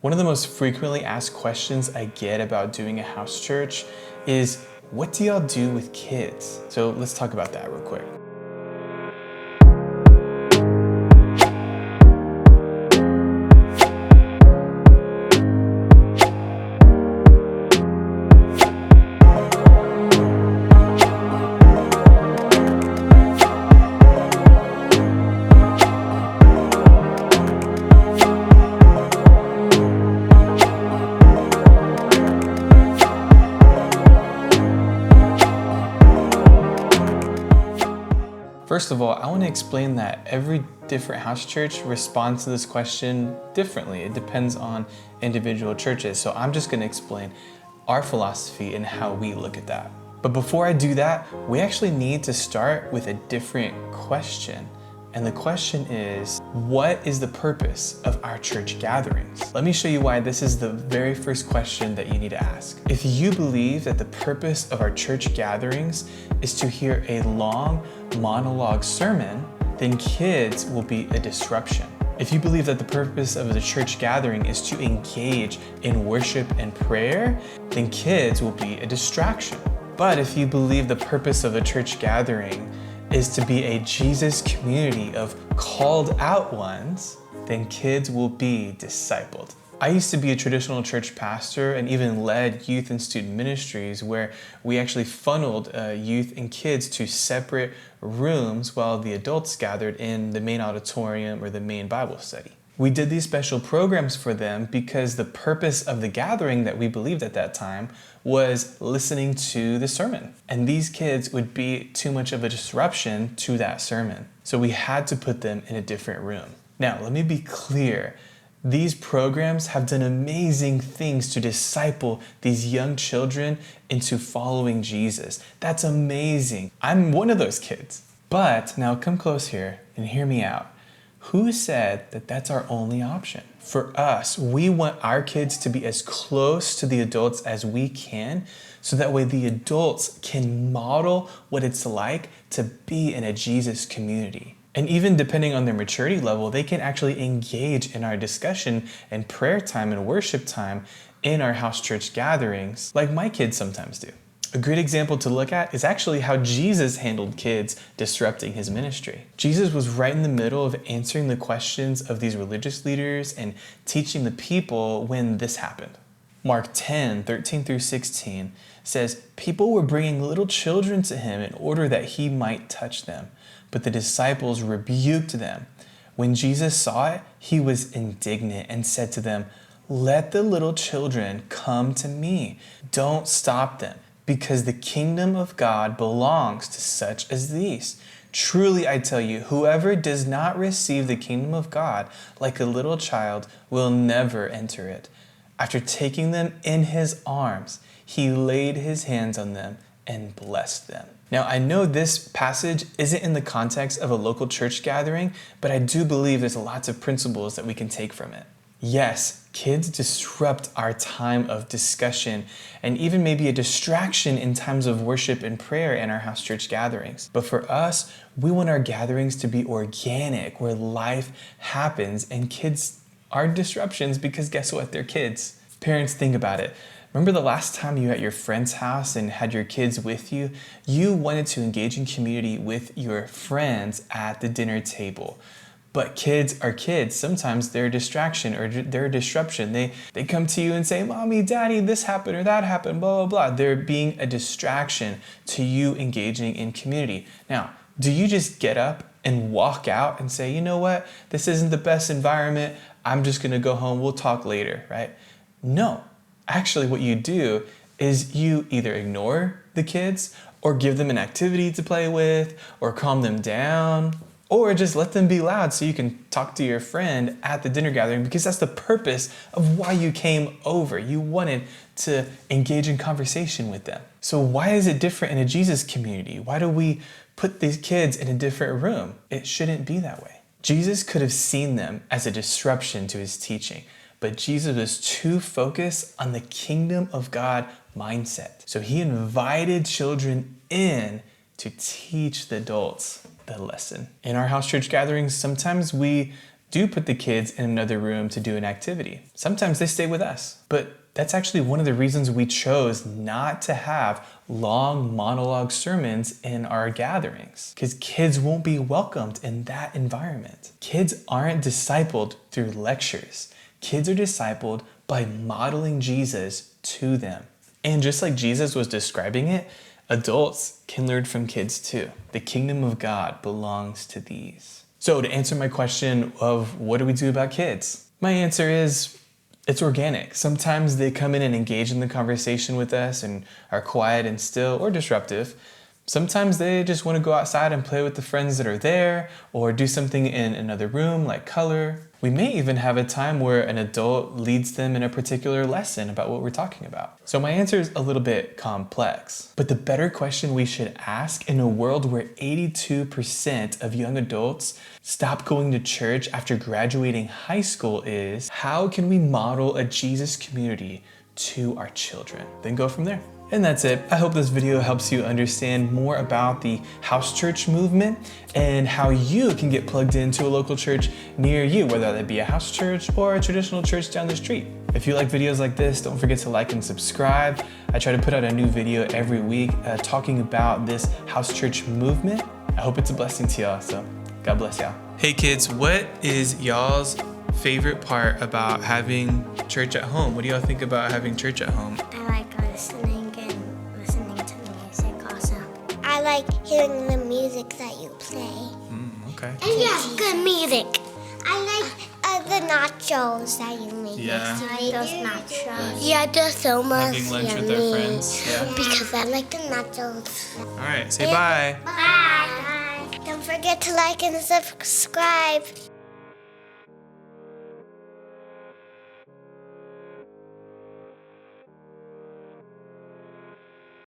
One of the most frequently asked questions I get about doing a house church is, what do y'all do with kids? So let's talk about that real quick. First of all, I want to explain that every different house church responds to this question differently. It depends on individual churches. So I'm just going to explain our philosophy and how we look at that. But before I do that, we actually need to start with a different question. And the question is, what is the purpose of our church gatherings? Let me show you why this is the very first question that you need to ask. If you believe that the purpose of our church gatherings is to hear a long monologue sermon, then kids will be a disruption. If you believe that the purpose of the church gathering is to engage in worship and prayer, then kids will be a distraction. But if you believe the purpose of a church gathering is to be a Jesus community of called out ones, then kids will be discipled. I used to be a traditional church pastor and even led youth and student ministries where we actually funneled youth and kids to separate rooms while the adults gathered in the main auditorium or the main Bible study. We did these special programs for them because the purpose of the gathering that we believed at that time was listening to the sermon. And these kids would be too much of a disruption to that sermon. So we had to put them in a different room. Now, let me be clear. These programs have done amazing things to disciple these young children into following Jesus. That's amazing. I'm one of those kids. But now come close here and hear me out. Who said that that's our only option? For us, we want our kids to be as close to the adults as we can, so that way the adults can model what it's like to be in a Jesus community. And even depending on their maturity level, they can actually engage in our discussion and prayer time and worship time in our house church gatherings, like my kids sometimes do. A great example to look at is actually how Jesus handled kids disrupting his ministry. Jesus was right in the middle of answering the questions of these religious leaders and teaching the people when this happened. Mark 10:13-16 says, "People were bringing little children to him in order that he might touch them, but the disciples rebuked them. When Jesus saw it, he was indignant and said to them, 'Let the little children come to me. Don't stop them, because the kingdom of God belongs to such as these. Truly, I tell you, whoever does not receive the kingdom of God like a little child will never enter it.' After taking them in his arms, he laid his hands on them and blessed them." Now, I know this passage isn't in the context of a local church gathering, but I do believe there's lots of principles that we can take from it. Yes, kids disrupt our time of discussion and even maybe a distraction in times of worship and prayer in our house church gatherings. But for us, we want our gatherings to be organic, where life happens, and kids are disruptions because guess what? They're kids. Parents, think about it. Remember the last time you were at your friend's house and had your kids with you? You wanted to engage in community with your friends at the dinner table. But kids are kids. Sometimes they're a distraction or they're a disruption. They come to you and say, "Mommy, Daddy, this happened or that happened, blah, blah, blah." They're being a distraction to you engaging in community. Now, do you just get up and walk out and say, "You know what? This isn't the best environment. I'm just going to go home. We'll talk later," right? No. Actually, what you do is you either ignore the kids or give them an activity to play with or calm them down, or just let them be loud so you can talk to your friend at the dinner gathering, because that's the purpose of why you came over. You wanted to engage in conversation with them. So why is it different in a Jesus community? Why do we put these kids in a different room? It shouldn't be that way. Jesus could have seen them as a disruption to his teaching, but Jesus was too focused on the kingdom of God mindset. So he invited children in to teach the adults the lesson. In our house church gatherings, sometimes we do put the kids in another room to do an activity. Sometimes they stay with us, but that's actually one of the reasons we chose not to have long monologue sermons in our gatherings, because kids won't be welcomed in that environment. Kids aren't discipled through lectures. Kids are discipled by modeling Jesus to them. And just like Jesus was describing it, adults can learn from kids too. The kingdom of God belongs to these. So to answer my question of what do we do about kids? My answer is it's organic. Sometimes they come in and engage in the conversation with us and are quiet and still or disruptive. Sometimes they just want to go outside and play with the friends that are there or do something in another room like color. We may even have a time where an adult leads them in a particular lesson about what we're talking about. So my answer is a little bit complex, but the better question we should ask in a world where 82% of young adults stop going to church after graduating high school is, how can we model a Jesus community to our children? Then go from there. And that's it. I hope this video helps you understand more about the house church movement and how you can get plugged into a local church near you, whether that be a house church or a traditional church down the street. If you like videos like this, don't forget to like and subscribe. I try to put out a new video every week talking about this house church movement. I hope it's a blessing to y'all, so God bless y'all. Hey kids, what is y'all's favorite part about having church at home? What do y'all think about having church at home? I like listening to music also. I like hearing the music that you play. Okay. And you have good music. I like the nachos that you make. Yeah. I like those nachos. Yeah, they're so much Having lunch yummy. with their friends. Yeah. Because I like the nachos. All right, say bye. Bye. Don't forget to like and subscribe.